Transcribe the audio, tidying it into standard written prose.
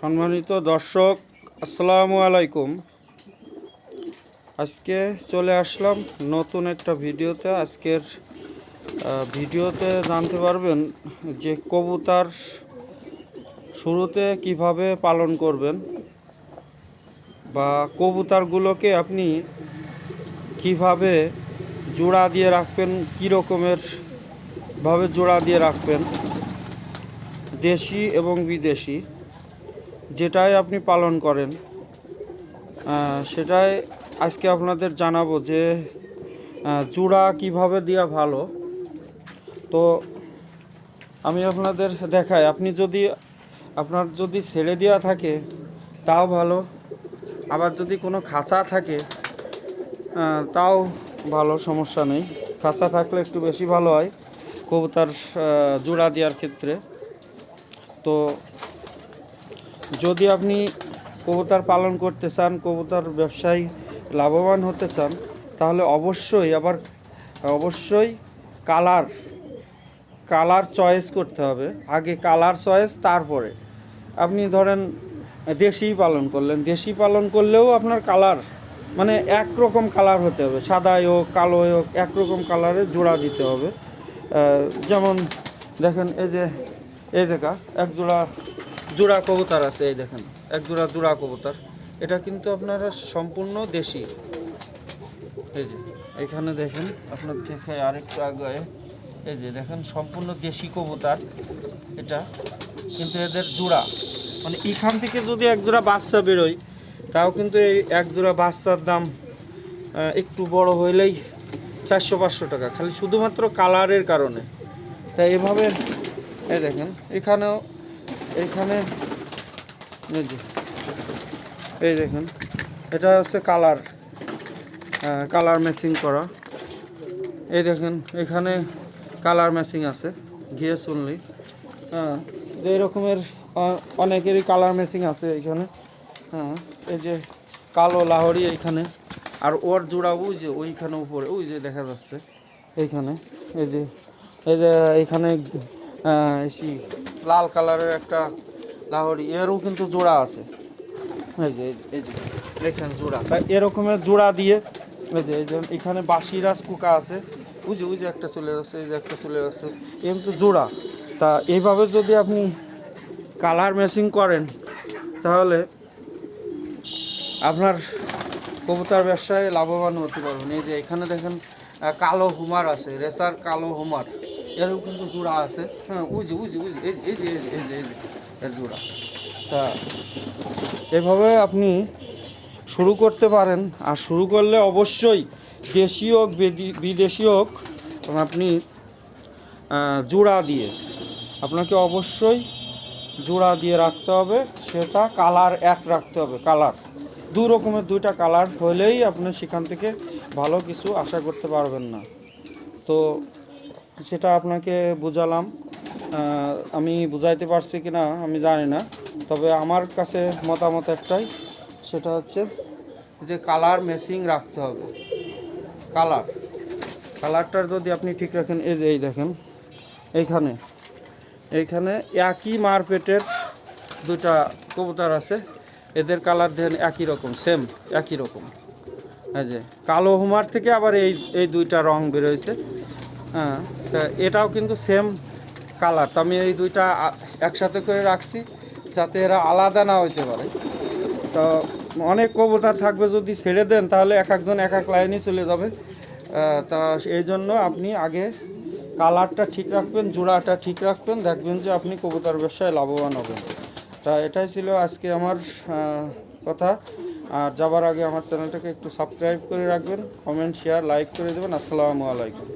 সম্মানিত দর্শক, আসসালামু আলাইকুম। আজকে চলে আসলাম নতুন একটা ভিডিওতে। আজকের ভিডিওতে জানতে পারবেন যে কবুতর শুরুতে কিভাবে পালন করবেন বা কবুতরগুলোকে আপনি কিভাবে জোড়া দিয়ে রাখবেন, কী রকমের ভাবে জোড়া দিয়ে রাখবেন, দেশি এবং বিদেশি যেটাই আপনি পালন করেন সেটাই আজকে আপনাদের জানাবো যে জোড়া কিভাবে দেওয়া ভালো। তো আমি আপনাদের দেখাই, আপনার যদি ছেড়ে দেওয়া থাকে তাও ভালো, আবার যদি কোনো খাঁচা থাকে তাও ভালো, সমস্যা নেই। খাঁচা থাকলে একটু বেশি ভালো হয় কবুতর জোড়া দেওয়ার ক্ষেত্রে। তো যদি আপনি কবুতর পালন করতে চান, কবুতর ব্যবসায় লাভবান হতে চান, তাহলে অবশ্যই কালার চয়েস করতে হবে। আগে কালার চয়েস, তারপরে আপনি ধরেন দেশি পালন করলেও আপনার কালার মানে একরকম কালার হতে হবে, সাদাই হোক কালো হোক একরকম কালারের জোড়া দিতে হবে। যেমন দেখেন এই জায়গা এক জোড়া কবুতর আছে, এই দেখেন এক জোড়া কবুতর, এটা কিন্তু আপনারা সম্পূর্ণ দেশি। এই যে এখানে দেখেন, আপনার দেখে আরেকটু আগে, এই যে দেখেন সম্পূর্ণ দেশি কবুতর, এটা কিন্তু এদের জোড়া মানে এখান থেকে যদি এক জোড়া বাচ্চা বেরোয় তাও কিন্তু এই এক জোড়া বাচ্চার দাম একটু বড় হইলেই 400-500 টাকা, খালি শুধুমাত্র কালারের কারণে। তাই এভাবে এই দেখেন এখানে এই দেখেন এটা হচ্ছে কালার ম্যাচিং করা। এই দেখেন এখানে কালার ম্যাচিং আছে, গিয়ে শুনলি এই রকমের অনেকেরই কালার ম্যাচিং আছে এখানে। এই যে কালো লাহোরি এইখানে, আর ওর জোড়া ওইখানে উপরে দেখা যাচ্ছে এইখানে। এই যে এইখানে লাল কালারের একটা লাহোরি, এরও কিন্তু জোড়া আছে। এই যে এখানে জোড়া, তাই এরকমের জোড়া দিয়ে এই যে এখানে বাসিরাজ কুকা আছে, একটা চলে যাচ্ছে, এই যে একটা চলে যাচ্ছে, কিন্তু জোড়া। তা এইভাবে যদি আপনি কালার ম্যাচিং করেন তাহলে আপনার কবুতর ব্যবসায় লাভবান হতে পারবেন। এই যে এখানে দেখেন কালো হুমার আছে, রেসার কালো হুমার, এরও কিন্তু জোড়া আছে। এর জোড়া। তা এভাবে আপনি শুরু করতে পারেন। আর শুরু করলে অবশ্যই দেশি হোক বিদেশি হোক, আপনি আপনাকে অবশ্যই জোড়া দিয়ে রাখতে হবে। সেটা কালার রাখতে হবে, কালার দু রকমের, দুইটা কালার হলেই আপনি সেখান থেকে ভালো কিছু আশা করতে পারবেন না। তো সেটা আপনাকে বুঝালাম, আমি বুঝাইতে পারছি কি না আমি জানি না, তবে আমার কাছে মতামত একটাই, সেটা হচ্ছে যে কালার ম্যাচিং রাখতে হবে। কালারটার যদি আপনি ঠিক রাখেন, এই দেখেন এইখানে একই মারপেটের দুটা কবুতর আছে, এদের কালার দেখেন একই রকম, সেম একই রকম। এই যে কালো হুমার থেকে আবার এই দুইটা রং বেরোয়েছে। তা এটাও কিন্তু সেম কালার। তো আমি এই দুইটা একসাথে করে রাখছি যাতে এরা আলাদা না হইতে পারে। তো অনেক কবুতর থাকবে, যদি ছেড়ে দেন তাহলে একজন এক লাইনে চলে যাবে। তা এই জন্য আপনি আগে কালারটা ঠিক রাখবেন, জোড়াটা ঠিক রাখবেন, দেখবেন যে আপনি কবুতর ব্যবসায় লাভবান হবেন। তা এটাই ছিল আজকে আমার কথা। আর যাবার আগে আমার চ্যানেলটাকে একটু সাবস্ক্রাইব করে রাখবেন, কমেন্ট শেয়ার লাইক করে দেবেন। আসসালামু আলাইকুম।